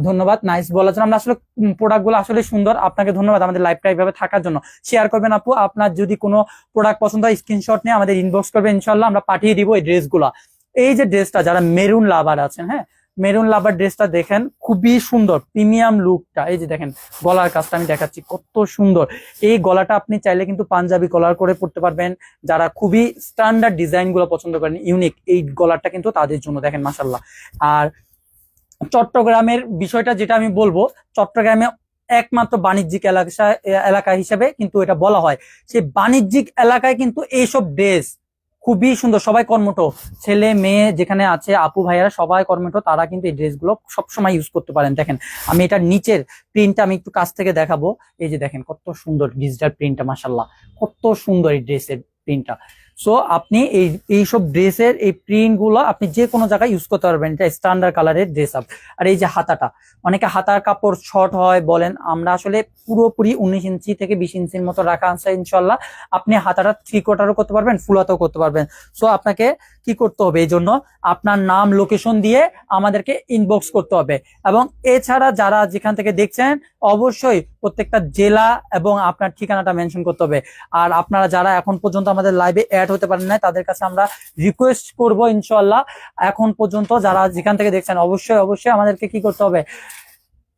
S1: ধন্যবাদ, নাইস বলার জন্য। আমরা আসলে প্রোডাক্ট গুলো আসলে সুন্দর। আপনাকে ধন্যবাদ আমাদের লাইভটা এইভাবে থাকার জন্য। শেয়ার করবেন আপু, আপনার যদি কোনো প্রোডাক্ট পছন্দ হয় স্ক্রিনশট নিয়ে আমাদের ইনবক্স করবেন, ইনশাল্লাহ আমরা পাঠিয়ে দিব এই ড্রেসগুলো। এই যে ড্রেসটা, যারা মেরুন লাভার আছেন, হ্যাঁ মেরুন লাভার ড্রেসটা দেখেন, খুবই সুন্দর প্রিমিয়াম লুকটা। এই যে দেখেন গলার কাজটা আমি দেখাচ্ছি, কত সুন্দর। এই গলাটা আপনি চাইলে কিন্তু পাঞ্জাবি কলার করে পড়তে পারবেন। যারা খুবই স্ট্যান্ডার্ড ডিজাইন গুলো পছন্দ করেন, ইউনিক, এই গলাটা কিন্তু তাদের জন্য। দেখেন মাশাল্লাহ। আর চট্টগ্রামের বিষয়টা যেটা আমি বলবো, চট্টগ্রামে একমাত্র বাণিজ্যিক এলাকা হিসেবে কিন্তু এটা বলা হয়। সেই বাণিজ্যিক এলাকায় কিন্তু এইসব ড্রেস খুবই সুন্দর। সবাই কর্মঠ, ছেলে মেয়ে যেখানে আছে, আপু ভাইয়ারা সবাই কর্মঠ, তারা কিন্তু এই ড্রেসগুলো সবসময় ইউজ করতে পারেন। দেখেন আমি এটার নিচের প্রিন্টটা আমি একটু কাছ থেকে দেখাবো। এই যে দেখেন কত সুন্দর ডিজিটাল প্রিন্টটা, মাশাল্লাহ কত সুন্দর এই ড্রেসের প্রিন্টটা। সো আপনি এইসব ড্রেসের এই প্রিন্ট গুলো আপনি যে কোনো জায়গায় ইউজ করতে পারবেন। এটা স্ট্যান্ডার্ড কালারের ড্রেস আপ। আর এই যে হাতাটা, অনেকে হাতার কাপড় শর্ট হয় বলেন, আমরা আসলে পুরোপুরি 19 ইঞ্চি থেকে 20 ইঞ্চির মতো রাখা আছে ইনশাল্লাহ। আপনি হাতাটা 3/4 করতে পারবেন, ফুল হাতাও করতে পারবেন। সো আপনাকে কি করতে হবে, এই জন্য আপনার নাম লোকেশন দিয়ে আমাদেরকে ইনবক্স করতে হবে। এবং এছাড়া যারা যেখান থেকে দেখছেন, অবশ্যই প্রত্যেকটা জেলা এবং আপনার ঠিকানাটা মেনশন করতে হবে। আর আপনারা যারা এখন পর্যন্ত আমাদের লাইভে অ্যাড হতে পারেন না, তাদের কাছে আমরা রিকোয়েস্ট করব ইনশাল্লাহ, এখন পর্যন্ত যারা যেখান থেকে দেখছেন অবশ্যই অবশ্যই আমাদেরকে কি করতে হবে,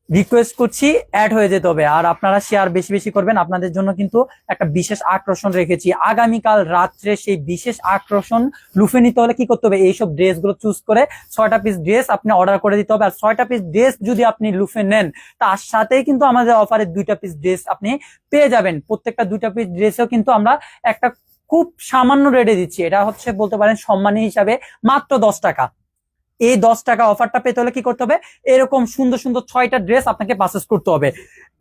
S1: রিকোয়েস্ট করছি অ্যাড হয়ে যেতে হবে। আর আপনারা শেয়ার বেশি বেশি করবেন। আপনাদের জন্য কিন্তু একটা বিশেষ আকর্ষণ রেখেছি আগামীকাল রাত্রে। সেই বিশেষ আকর্ষণ লুফে নিতে হলে কি করতে হবে, এইসব ড্রেসগুলো চুজ করে 6টা পিস ড্রেস আপনি অর্ডার করে দিতে হবে। আর 6টা পিস ড্রেস যদি আপনি লুফে নেন, তার সাথেই কিন্তু আমাদের অফারে 2টা পিস ড্রেস আপনি পেয়ে যাবেন। প্রত্যেকটা 2টা পিস ড্রেসেও কিন্তু আমরা একটা খুব সামান্য রেটে দিচ্ছি। এটা হচ্ছে বলতে পারেন সম্মানী হিসাবে মাত্র 10 টাকা। এই 10 টাকা অফারটা পেতে হলে কি করতে হবে, এরকম সুন্দর সুন্দর 6টা ড্রেস আপনাকে পারচেজ করতে হবে।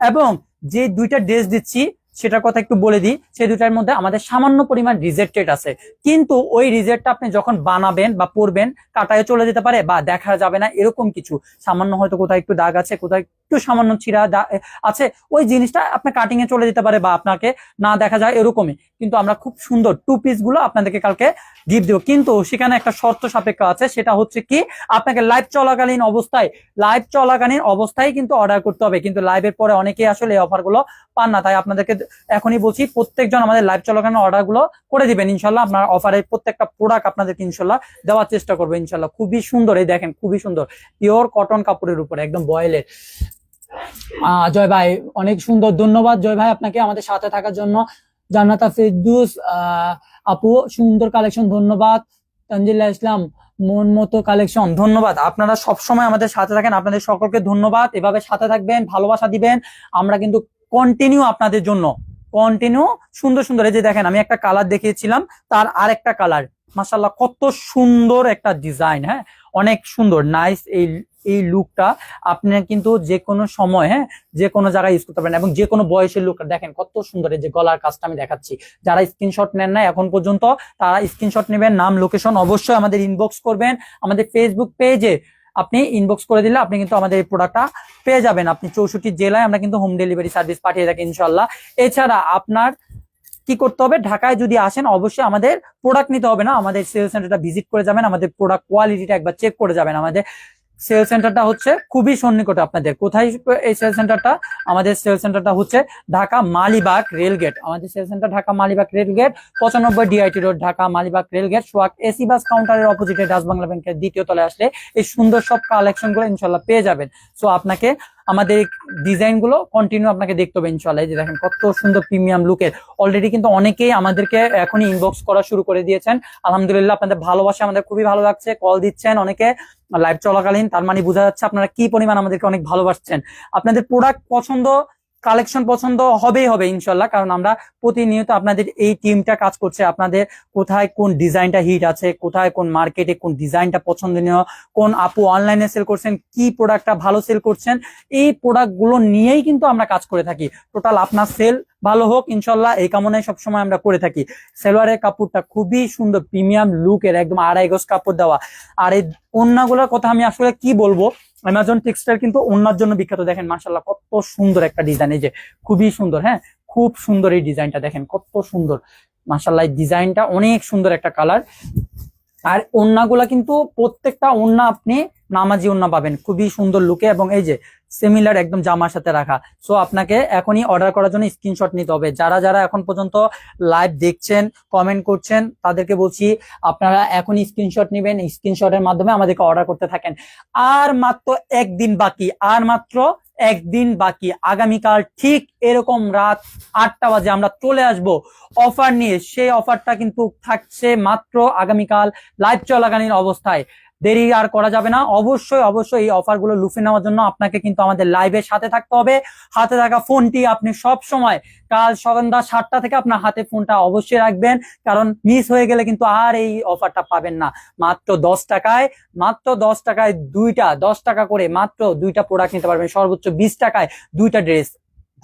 S1: এবং যে 2টা ড্রেস দিচ্ছি সেটার কথা একটু বলে দিই, সেই 2টার মধ্যে আমাদের সামান্য পরিমাণ রিজেক্টেড আছে। কিন্তু ওই রিজেক্টটা আপনি যখন বানাবেন বা পরবেন, কাটায় চলে যেতে পারে বা দেখা যাবে না, এরকম কিছু সামান্য হয়তো কোথাও একটু দাগ আছে, কোথাও একটু সামান্য ছিঁড়া আছে, ওই জিনিসটা আপনার কাটিং এ চলে যেতে পারে বা আপনাকে না দেখা যায়, এরকমই। কিন্তু আমরা খুব সুন্দর 2 পিস গুলো আপনাদেরকে কালকে গিফট দেবো। কিন্তু সেখানে একটা শর্ত সাপেক্ষ আছে, সেটা হচ্ছে কি, আপনাকে লাইভ চলাকালীন অবস্থায় কিন্তু অর্ডার করতে হবে। কিন্তু লাইভের পরে অনেকেই আসলে এই অফার গুলো পান না, তাই আপনাদেরকে এখনই বলছি প্রত্যেকজন আমাদের লাইভ চলাকালীন অর্ডার গুলো করে দিবেন ইনশাল্লাহ। আপনার অফারের প্রত্যেকটা প্রোডাক্ট আপনাদেরকে ইনশাল্লাহ দেওয়ার চেষ্টা করবো ইনশাল্লাহ। খুবই সুন্দর, এই দেখেন খুবই সুন্দর পিওর কটন কাপড়ের উপরে একদম বয়েলের। জয় ভাই অনেক সুন্দর, ধন্যবাদ জয় ভাই আপনাকে আমাদের সাথে থাকার জন্য। জান্নাতা ফেরদৌস আপু সুন্দর কালেকশন, ধন্যবাদ। তানজিলা ইসলাম মন মতো কালেকশন, ধন্যবাদ। আপনারা সবসময় আমাদের সাথে থাকেন, আপনাদের সকলকে ধন্যবাদ। এভাবে সাথে থাকবেন, ভালোবাসা দিবেন। আমরা কিন্তু কন্টিনিউ আপনাদের জন্য কন্টিনিউ সুন্দর সুন্দর, এই যে দেখেন আমি একটা কালার দেখিয়েছিলাম, তার আর একটা কালার, মাশাআল্লাহ কত সুন্দর একটা ডিজাইন। হ্যাঁ অনেক সুন্দর, নাইস। এই লুকটা আপনি কিন্তু যে কোনো সময়, হ্যাঁ যে কোনো জায়গায় ইউজ করতে পারেন এবং যে কোনো বয়সের লুকটা দেখেন কত সুন্দর। এই যে গলার কাজটা আমি দেখাচ্ছি, যারা স্ক্রিনশট নেন না এখন পর্যন্ত, তারা স্ক্রিনশট নেবেন, নাম লোকেশন অবশ্যই আমাদের ইনবক্স করবেন। আমাদের ফেসবুক পেজে আপনি ইনবক্স করে দিলে আপনি কিন্তু আমাদের এই প্রোডাক্টটা পেয়ে যাবেন। আপনি 64 জেলায় আমরা কিন্তু হোম ডেলিভারি সার্ভিস পাঠিয়ে থাকি ইনশাল্লাহ। এছাড়া আপনার কি করতে হবে, ঢাকায় যদি আসেন অবশ্যই আমাদের প্রোডাক্ট নিতে হবে না, আমাদের সেল সেন্টারটা ভিজিট করে যাবেন, আমাদের প্রোডাক্ট কোয়ালিটিটা একবার চেক করে যাবেন। আমাদের সেল সেন্টারটা হচ্ছে খুবই সন্নিকটে আপনাদের। কোথায় এই সেল সেন্টারটা, আমাদের সেল সেন্টারটা হচ্ছে ঢাকা মালিবাগ রেলগেট। আমাদের sale centre Dhaka Malibagh rail gate 95 DIT road, Dhaka Malibagh rail gate, সোয়াক এসি বাস কাউন্টারের অপোজিটে ডাচ বাংলা ব্যাংকের 2য় তলায় আসলে এই সুন্দর সব কালেকশন গুলো ইনশাল্লাহ পেয়ে যাবেন। সো আপনাকে আমাদের ডিজাইন গুলো কন্টিনিউ আপনাকে দেখতে হবে ইনশাল্লাহ। এই যে দেখেন কত সুন্দর প্রিমিয়াম লুকের। অলরেডি কিন্তু অনেকেই আমাদেরকে এখনই ইনবক্স করা শুরু করে দিয়েছেন, আলহামদুলিল্লাহ। আপনাদের ভালোবাসা আমাদের খুবই ভালো লাগছে, কল দিচ্ছেন অনেকে লাইভ চলাকালীন, তার মানে বোঝা যাচ্ছে আপনারা কি পরিমাণ আমাদেরকে অনেক ভালোবাসছেন। আপনাদের প্রোডাক্ট পছন্দ, কালেকশন পছন্দ হবেই হবে ইনশাল্লাহ, কারণ আমরা প্রতিনিয়ত আপনাদের এই টিমটা কাজ করছে। আপনাদের কোথায় কোন ডিজাইনটা হিট আছে, কোথায় কোন মার্কেটে কোন ডিজাইনটা পছন্দনীয়, কোন আপু অনলাইনে সেল করছেন, কি প্রোডাক্টটা ভালো সেল করছেন, এই প্রোডাক্ট গুলো নিয়েই কিন্তু আমরা কাজ করে থাকি। টোটাল আপনার সেল ভালো হোক ইনশাল্লাহ, এই কামনায় সবসময় আমরা করে থাকি। সেলোয়ারের কাপড়টা খুবই সুন্দর প্রিমিয়াম লুকের, একদম 2.5 গজ কাপড় দেওয়া। আর এই ওড়নাগুলোর কথা আমি আসলে কি বলবো, অ্যামাজন টেক্সটাইল কিন্তু ওড়নার জন্য বিখ্যাত। দেখেন মাশাআল্লাহ কত সুন্দর একটা ডিজাইন, এই যে খুবই সুন্দর। হ্যাঁ, খুব সুন্দর এই ডিজাইনটা, দেখেন কত সুন্দর মাশাআল্লাহ। এই ডিজাইনটা অনেক সুন্দর একটা কালার। আর ওড়নাগুলা কিন্তু প্রত্যেকটা ওড়না আপনি নামাজি ওড়না পাবেন খুবই সুন্দর লুকে, এবং এই যে সিমিলার একদম জামার সাথে রাখা। সো আপনাকে এখনই অর্ডার করার জন্য স্ক্রিনশট নিতে হবে। যারা যারা এখন পর্যন্ত লাইভ দেখছেন, কমেন্ট করছেন, তাদেরকে বলছি আপনারা এখনই স্ক্রিনশট নেবেন, স্ক্রিনশটের মাধ্যমে আমাদেরকে অর্ডার করতে থাকেন। আর মাত্র একদিন বাকি, আর মাত্র একদিন বাকি। আগামীকাল ঠিক এরকম রাত 8টা বাজে আমরা চলে আসব অফার নিয়ে। সেই অফারটা কিন্তু থাকছে মাত্র আগামীকাল লাইভ চলাকালীন অবস্থায়। দেরি আর করা যাবে না, অবশ্যই অবশ্যই এই অফারগুলো লুফে নেওয়ার জন্য আপনাকে কিন্তু আমাদের লাইভের সাথে থাকতে হবে। হাতে থাকা ফোনটি আপনি সব সময় কাল সন্ধ্যা 7টা থেকে আপনার হাতে ফোনটা অবশ্যই রাখবেন, কারণ মিস হয়ে গেলে কিন্তু আর এই অফারটা পাবেন না। মাত্র 10 টাকায়, মাত্র 10 টাকায় দুইটা, 10 টাকা করে মাত্র দুইটা প্রোডাক্ট নিতে পারবেন, সর্বোচ্চ 20 টাকায় দুইটা ড্রেস।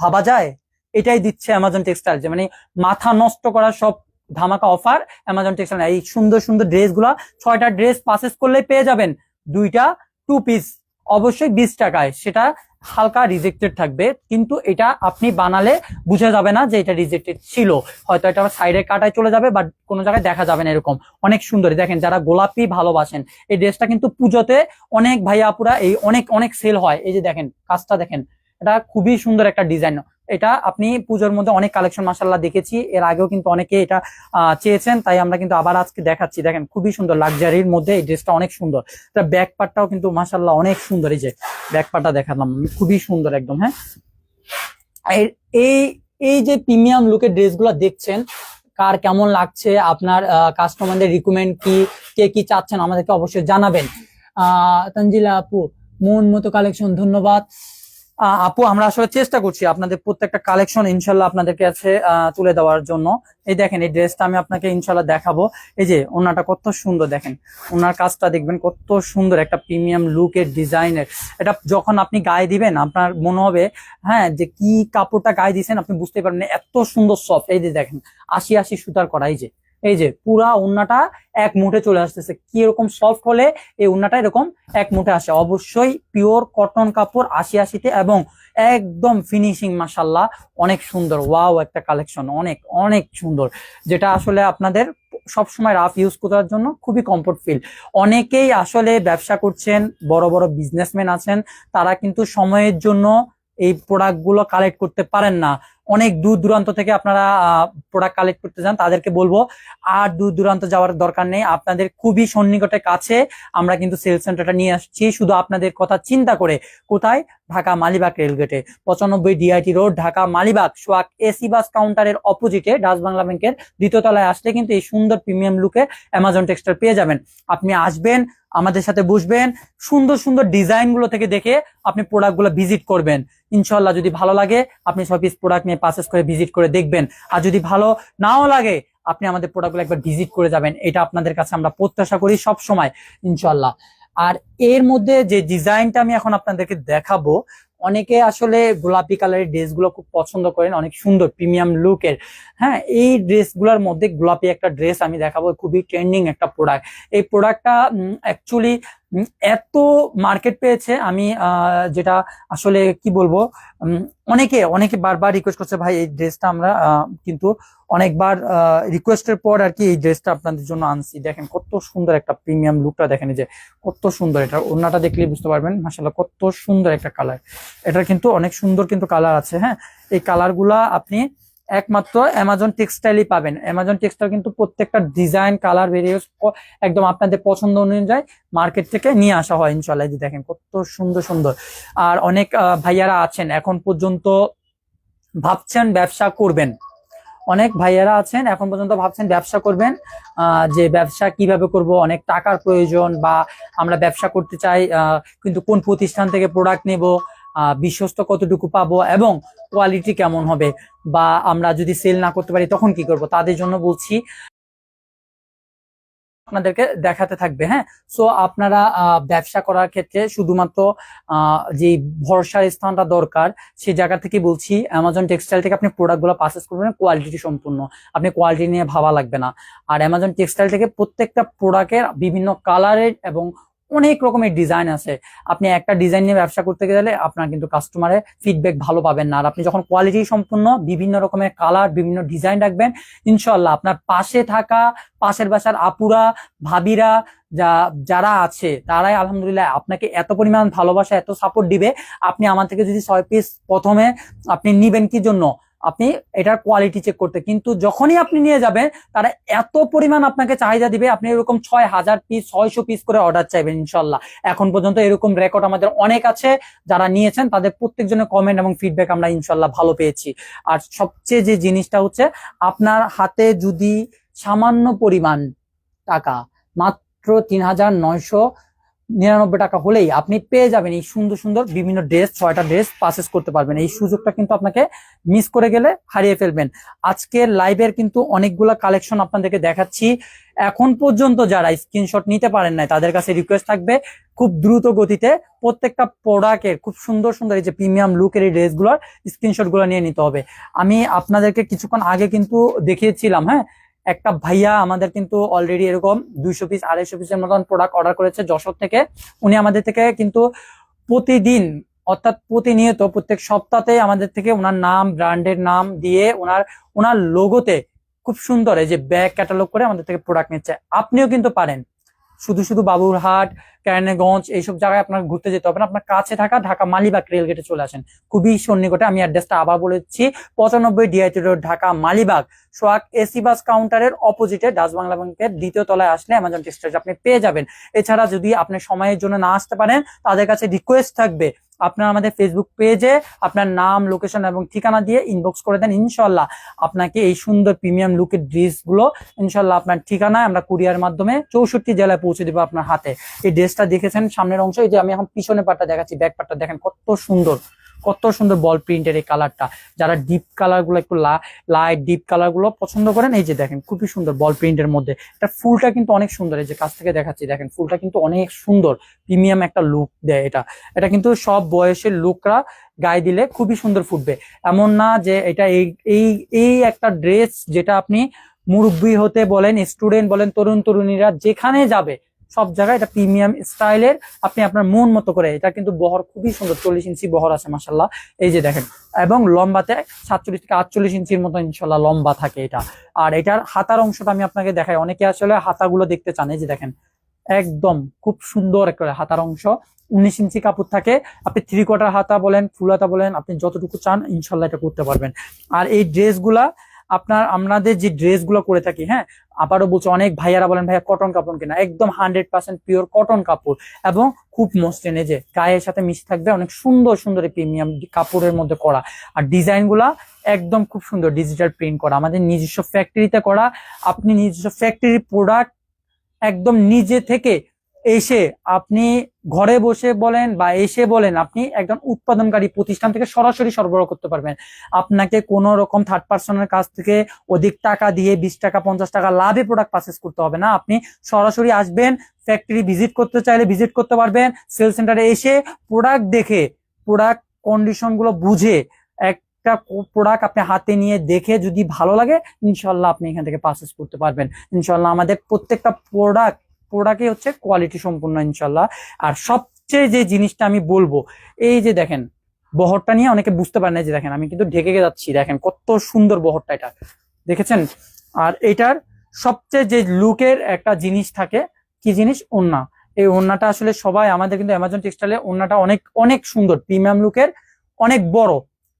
S1: ভাবা যায়? এটাই দিচ্ছে অ্যামাজন টেক্সটাইল, যে মানে মাথা নষ্ট করা সব ধামাকা অফার অ্যামাজন টেক্সটাইল। এই সুন্দর সুন্দর ড্রেস গুলা 6টা ড্রেস পারচেজ করলে পেয়ে যাবেন দুইটা 2 পিস, অবশ্যই 20 টাকায়। সেটা হালকা রিজেক্টেড থাকবে, কিন্তু এটা আপনি বানালে বুঝা যাবে না যে এটা রিজেক্টেড ছিল। হয়তো এটা সাইডে কাটায় চলে যাবে, বাট কোনো জায়গায় দেখা যাবে না। এরকম অনেক সুন্দর, দেখেন যারা গোলাপি ভালোবাসেন এই ড্রেসটা কিন্তু পুজোতে অনেক ভাইয়া আপুরা এই অনেক অনেক সেল হয়। এই যে দেখেন কাজটা দেখেন, এটা খুবই সুন্দর একটা ডিজাইন। এটা আপনি পুজোর মধ্যে অনেক কালেকশন মাশাআল্লাহ দেখেছি, এর আগেও কিন্তু অনেকে এটা চেয়েছেন, তাই আমরা কিন্তু আবার আজকে দেখাচ্ছি। দেখেন খুবই সুন্দর লাক্সারির মধ্যে এই ড্রেসটা অনেক সুন্দর। এটা ব্যাক পার্টটাও কিন্তু মাশাআল্লাহ অনেক সুন্দর, এই যে ব্যাক পার্টটা দেখালাম খুবই সুন্দর একদম। হ্যাঁ, এই এই যে প্রিমিয়াম লুকের ড্রেসগুলো দেখছেন, কার কেমন লাগছে, আপনার কাস্টমারদের রিকমেন্ড কি, কে কি চাচ্ছেন আমাদেরকে অবশ্যই জানাবেন। তানজিলা আপু, মন মতো কালেকশন, ধন্যবাদ আপু। আমরা আসলে চেষ্টা করছি আপনাদের প্রত্যেকটা কালেকশন ইনশাল্লাহ আপনাদের কাছে তুলে দেওয়ার জন্য। এই দেখেন এই ড্রেসটা আমি আপনাকে ইনশাল্লাহ দেখাবো। এই যে ওনাটা কত সুন্দর, দেখেন ওনার কাজটা দেখবেন কত সুন্দর, একটা প্রিমিয়াম লুকের ডিজাইনের। এটা যখন আপনি গায়ে দিবেন আপনার মনে হবে হ্যাঁ যে কি কাপড়টা গায়ে দিয়েছেন, আপনি বুঝতে পারবেন এত সুন্দর সফট। এই যে দেখেন 80 সুতার করা, এই যে পুরা ওড়নাটা এক মুঠে চলে আসতেছে। কি এরকম সফট হলে এই ওড়নাটা এরকম এক মুঠে আসে? অবশ্যই পিওর কটন কাপড় 80 এবং একদম ফিনিশিং মাশাআল্লাহ অনেক সুন্দর। ওয়াও, একটা কালেকশন অনেক অনেক সুন্দর, যেটা আসলে আপনাদের সবসময় রাফ ইউজ করার জন্য খুবই কমফোর্ট ফিল। অনেকেই আসলে ব্যবসা করছেন, বড় বড় বিজনেসম্যান আছেন, তারা কিন্তু সময়ের জন্য এই প্রোডাক্ট গুলো কালেক্ট করতে পারেন না। অনেক দূর দূরান্ত থেকে আপনারা প্রোডাক্ট কালেক্ট করতে যান, তাদেরকে বলবো আর দূর দূরান্ত যাওয়ার দরকার নেই। আপনাদের খুবই সন্নিকটের কাছে আমরা কিন্তু সেল সেন্টারটা নিয়ে আসছি, শুধু আপনাদের কথা চিন্তা করে। কোথায়? Dhaka Malibagh রেলগেটে, 95 DIT road, Dhaka Malibagh, সোয়াক AC bus কাউন্টারের অপোজিটে ডাচ বাংলা ব্যাংকের 2য় তলায় আসলে কিন্তু এই সুন্দর প্রিমিয়াম লুকে অ্যামাজন টেক্সটাইল পেয়ে যাবেন। আপনি আসবেন, আমাদের সাথে বসবেন, সুন্দর সুন্দর ডিজাইন গুলো থেকে দেখে আপনি প্রোডাক্ট গুলো ভিজিট করবেন। ইনশাল্লাহ যদি ভালো লাগে আপনি 6 পিস প্রোডাক্ট নিয়ে পারচেজ করে ভিজিট করে দেখবেন। আর যদি ভালো নাও লাগে আপনি আমাদের প্রোডাক্টগুলো একবার ভিজিট করে যাবেন। এটা আপনাদের কাছে আমরা প্রত্যাশা করি সব সময় ইনশাল্লাহ। আর এর মধ্যে যে ডিজাইনটা আমি এখন আপনাদেরকে দেখাবো, অনেকে আসলে গোলাপি কালারের ড্রেসগুলো খুব পছন্দ করেন, অনেক সুন্দর প্রিমিয়াম লুকের। হ্যাঁ, এই ড্রেসগুলোর মধ্যে গোলাপি একটা ড্রেস আমি দেখাবো, খুবই ট্রেন্ডিং একটা প্রোডাক্ট। এই প্রোডাক্টটা অ্যাকচুয়ালি এত মার্কেট পেয়েছে, আমি যেটা আসলে কি বলবো, অনেকে অনেকে বারবার রিকোয়েস্ট করছে ভাই এই ড্রেসটা আমরা কিন্তু অনেকবার রিকোয়েস্টের পর আর কি এই ড্রেসটা আপনাদের জন্য আনছি। দেখেন কত সুন্দর একটা প্রিমিয়াম লুকটা, দেখেন যে কত সুন্দর। এটা ওড়নাটা দেখলেই বুঝতে পারবেন মাশাআল্লাহ কত সুন্দর একটা কালার। এটার কিন্তু অনেক সুন্দর কিন্তু কালার আছে। হ্যাঁ, এই কালার গুলা আপনি একমাত্র অ্যামাজন টেক্সটাইলই পাবেন। অ্যামাজন টেক্সটাইল কিন্তু প্রত্যেকটা ডিজাইন কালার ভেরিয়েন্স একদম আপনাদের পছন্দ অনুযায়ী মার্কেট থেকে নিয়ে আসা হয় ইনশাআল্লাহ। দেখেন কত সুন্দর সুন্দর। আর অনেক ভাইয়ারা আছেন এখন পর্যন্ত ভাবছেন ব্যবসা করবেন, অনেক ভাইয়ারা আছেন এখন পর্যন্ত ভাবছেন ব্যবসা করবেন, যে ব্যবসা কিভাবে করব, অনেক টাকার প্রয়োজন, বা আমরা ব্যবসা করতে চাই কিন্তু কোন প্রতিষ্ঠান থেকে প্রোডাক্ট নেব, বিশ্বস্ত কতটুকু পাবো এবং কোয়ালিটি কেমন হবে, বা আমরা যদি সেল না করতে পারি তখন কি করব, তাদের জন্য বলছি আপনাদেরকে দেখাতে থাকবে। হ্যাঁ, সো আপনারা ব্যবসা করার ক্ষেত্রে শুধুমাত্র যে ভরসার স্থানটা দরকার সেই জায়গা থেকে বলছি, অ্যামাজন টেক্সটাইল থেকে আপনি প্রোডাক্টগুলো পারচেজ করবেন কোয়ালিটি সম্পূর্ণ, আপনি কোয়ালিটি নিয়ে ভাবা লাগবে না। আর অ্যামাজন টেক্সটাইল থেকে প্রত্যেকটা প্রোডাক্টের বিভিন্ন কালারের এবং অনেক রকমের ডিজাইন আছে। আপনি একটা ডিজাইন নিয়ে ব্যবসা করতে গেলে আপনার কিন্তু কাস্টমারের ফিডব্যাক ভালো পাবেন না। আর আপনি যখন কোয়ালিটি সম্পূর্ণ বিভিন্ন রকমের কালার, বিভিন্ন ডিজাইন রাখবেন, ইনশাল্লাহ আপনার পাশে থাকা পাশের বাসার আপুরা, ভাবিরা, যারা আছে তারাই আলহামদুলিল্লাহ আপনাকে এত পরিমাণ ভালোবাসা, এত সাপোর্ট দিবে। আপনি আমার থেকে যদি 6 পিস প্রথমে আপনি নিবেন কি জন্য, আপনি এটার কোয়ালিটি চেক করতে, কিন্তু যখনই আপনি নিয়ে যাবেন তারা এত পরিমাণ আপনাকে চাহিদা দিবে, আপনি এরকম 6000 পিস 600 পিস করে অর্ডার চাইবেন ইনশাল্লাহ। এখন পর্যন্ত এরকম রেকর্ড আমাদের অনেক আছে, যারা নিয়েছেন তাদের প্রত্যেকজনের কমেন্ট এবং ফিডব্যাক আমরা ইনশাল্লাহ ভালো পেয়েছি। আর সবচেয়ে যে জিনিসটা হচ্ছে, আপনার হাতে যদি সামান্য পরিমাণ টাকা, মাত্র 3999 টাকা হলেই আপনি পেয়ে যাবেন এই সুন্দর সুন্দর বিভিন্ন ড্রেস, 6টা ড্রেস পারচেজ করতে পারবেন। এই সুযোগটা কিন্তু আপনাকে মিস করে গেলে হারিয়ে ফেলবেন। আজকের লাইভের কিন্তু অনেকগুলা কালেকশন আপনাদেরকে দেখাচ্ছি। এখন পর্যন্ত যারা স্ক্রিনশট নিতে পারেন নাই তাদের কাছে রিকোয়েস্ট থাকবে, খুব দ্রুত গতিতে প্রত্যেকটা প্রোডাক্টের খুব সুন্দর সুন্দর এই যে প্রিমিয়াম লুকের এই ড্রেসগুলোর স্ক্রিনশট গুলো নিয়ে নিতে হবে। আমি আপনাদেরকে কিছুক্ষণ আগে কিন্তু দেখিয়েছিলাম, হ্যাঁ, একটা ভাইয়া আমাদের কিন্তু অলরেডি এরকম 200 পিস 250 পিসের মতন প্রোডাক্ট অর্ডার করেছে যশোর থেকে। উনি আমাদের থেকে কিন্তু প্রতিদিন, অর্থাৎ প্রতিনিয়ত প্রত্যেক সপ্তাহে আমাদের থেকে ওনার নাম, ব্র্যান্ডের নাম দিয়ে ওনার লোগোতে খুব সুন্দর এই যে ব্যাগ ক্যাটালগ করে আমাদের থেকে প্রোডাক্ট নিচ্ছে। আপনিও কিন্তু পারেন। শুধু শুধু বাবুরহাট, কেরানীগঞ্জ এইসব জায়গায় আপনার ঘুরতে যেতে হবে না, আপনার কাছে থাকা ঢাকা মালিবাগ রেলগেটে চলে আসেন, খুবই সন্নিকটে। আমি অ্যাড্রেসটা আবার বলেছি, 95 ডিআইটি রোড, ঢাকা মালিবাগ, সোহাগ এসি বাস কাউন্টারের অপোজিটে ডাচ বাংলা ব্যাংকের 2য় তলায় আসলে অ্যামাজন টেক্সটাইলস আপনি পেয়ে যাবেন। এছাড়া যদি আপনি সময়ের জন্য না আসতে পারেন, তাদের কাছে রিকোয়েস্ট থাকবে আপনার আমাদের ফেসবুক পেজে আপনার নাম, লোকেশন এবং ঠিকানা দিয়ে ইনবক্স করে দেন, ইনশাল্লাহ আপনাকে এই সুন্দর প্রিমিয়াম লুকের ড্রেস গুলো ইনশাল্লাহ আপনার ঠিকানায় আমরা কুরিয়ার মাধ্যমে 64 জেলায় পৌঁছে দেবো আপনার হাতে। এই ড্রেসটা দেখেছেন সামনের অংশ, এই যে আমি এখন পিছনের পাটটা দেখাচ্ছি, ব্যাক পাটটা দেখেন কত সুন্দর, কত সুন্দর বল প্রিন্টের এই কালারটা। যারা ডিপ কালার গুলো, একটু লাইট ডিপ কালার গুলো পছন্দ করেন, এই যে দেখেন খুবই সুন্দর বল প্রিন্টের মধ্যে। এটা ফুলটা কিন্তু অনেক সুন্দর, এই যে কাছ থেকে দেখাচ্ছি দেখেন ফুলটা কিন্তু অনেক সুন্দর, প্রিমিয়াম একটা লুক দেয় এটা কিন্তু সব বয়সের লোকরা গায়ে দিলে খুবই সুন্দর ফুটবে। এমন না যে এটা এই একটা ড্রেস যেটা আপনি মুরব্বী হতে বলেন, স্টুডেন্ট বলেন, তরুণ তরুণীরা যেখানে যাবে সব জায়গায় এটা প্রিমিয়াম স্টাইলের, আপনি আপনার মন মতো করে। এটা কিন্তু বহর খুবই সুন্দর, 40 ইঞ্চি বহর আছে মাশাল্লাহ, এই যে দেখেন, এবং লম্বাতে 47 থেকে 48 ইঞ্চির মতো ইনশাল্লাহ লম্বা থাকে এটা। আর এটার হাতার অংশটা আমি আপনাকে দেখাই, অনেকে আসলে হাতাগুলো দেখতে চান, এই যে দেখেন একদম খুব সুন্দর একটা হাতার অংশ, 19 ইঞ্চি কাপড় থাকে। আপনি 3/4 হাতা বলেন, ফুল হাতা বলেন, আপনি যতটুকু চান ইনশাল্লাহ এটা করতে পারবেন। আর এই ড্রেসগুলা আমাদের যে ড্রেসগুলো করে থাকি, হ্যাঁ, আবারও বলছি, অনেক ভাইয়ারা বলেন ভাইয়া কটন কাপড় কিনা, একদম 100% পিওর কটন কাপড় এবং খুব মসৃণ, এই যে গায়ের সাথে মিশে থাকবে, অনেক সুন্দর সুন্দর প্রিমিয়াম কাপড়ের মধ্যে করা। আর ডিজাইন গুলা একদম খুব সুন্দর, ডিজিটাল প্রিন্ট করা, আমাদের নিজস্ব ফ্যাক্টরিতে করা। আপনি নিজস্ব ফ্যাক্টরি প্রোডাক্ট একদম নিজে থেকে এসে আপনি ঘরে বসে বলেন বা এসে বলেন, আপনি একদম উৎপাদনকারী প্রতিষ্ঠান থেকে সরাসরি সরবরাহ করতে পারবেন। আপনাকে কোনো রকম থার্ড পার্সনের কাছ থেকে অধিক টাকা দিয়ে 20 টাকা 50 টাকা লাভে প্রোডাক্ট পারচেস করতে হবে না। আপনি সরাসরি আসবেন, ফ্যাক্টরি ভিজিট করতে চাইলে ভিজিট করতে পারবেন, সেল সেন্টারে এসে প্রোডাক্ট দেখে, প্রোডাক্ট কন্ডিশন গুলো বুঝে, একটা প্রোডাক্ট আপনি হাতে নিয়ে দেখে যদি ভালো লাগে ইনশাল্লাহ আপনি এখান থেকে পারচেস করতে পারবেন। ইনশাল্লাহ আমাদের প্রত্যেকটা প্রোডাক্টই হচ্ছে কোয়ালিটি সম্পূর্ণ ইনশাল্লাহ। আর সবচেয়ে যে জিনিসটা আমি বলবো, এই যে দেখেন বহরটা নিয়ে অনেকে বুঝতে পারে না, যে দেখেন আমি কিন্তু ঢেকে যাচ্ছি, দেখেন কত সুন্দর বহরটা, এটা দেখেছেন। আর এটার সবচেয়ে যে লুকের একটা জিনিস থাকে, কি জিনিস, ওড়না। এই ওড়নাটা আসলে সবাই আমাদের কিন্তু অ্যামাজন টেক্সটাইলে ওড়নাটা অনেক অনেক সুন্দর, প্রিমিয়াম লুকের, অনেক বড়,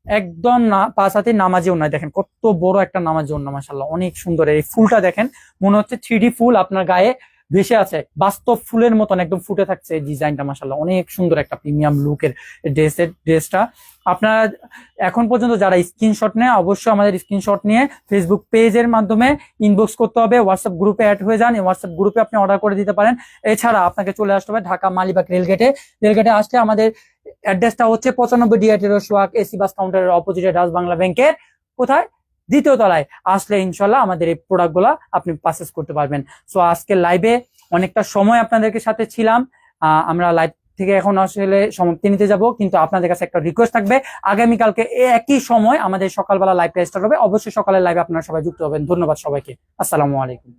S1: একদম না 5 হাতে নামাজি ওড়না, দেখেন কত বড় একটা নামাজি ওড়না মাশাআল্লাহ, অনেক সুন্দর। এই ফুলটা দেখেন, মনে হচ্ছে 3D ফুল আপনার গায়ে ভেসে আছে, বাস্তব ফুলের মতন একদম ফুটে থাকছে এই ডিজাইনটা মাশাআল্লাহ, অনেক সুন্দর একটা প্রিমিয়াম লুকের ড্রেসটা। আপনারা এখন পর্যন্ত যারা স্ক্রিনশট নেয়, অবশ্যই আমাদের স্ক্রিনশট নিয়ে ফেসবুক পেজের মাধ্যমে ইনবক্স করতে হবে, হোয়াটসঅ্যাপ গ্রুপে অ্যাড হয়ে যান, হোয়াটসঅ্যাপ গ্রুপে আপনি অর্ডার করে দিতে পারেন। এছাড়া আপনাকে চলে আসতে হবে ঢাকা মালিবাগ রেলগেটে আসলে আমাদের অ্যাড্রেসটা হচ্ছে 95 ডিআইটি রোড, সোহাগ এসি বাস কাউন্টারের অপোজিটে ডাচ বাংলা ব্যাংকের কোথায় 2য় তলায় আসলে ইনশাল্লাহ আমাদের এই প্রোডাক্ট গুলা আপনি পারচেস করতে পারবেন। সো আজকে লাইভে অনেকটা সময় আপনাদেরকে সাথে ছিলাম, আমরা লাইভ থেকে এখন আসলে সমাপ্তি নিতে যাব, কিন্তু আপনাদের কাছে একটা রিকোয়েস্ট থাকবে, আগামীকালকে একই সময় আমাদের সকালবেলা লাইভটা স্টার্ট হবে, অবশ্যই সকালের লাইভে আপনারা সবাই যুক্ত হবেন। ধন্যবাদ সবাইকে, আসসালামু আলাইকুম।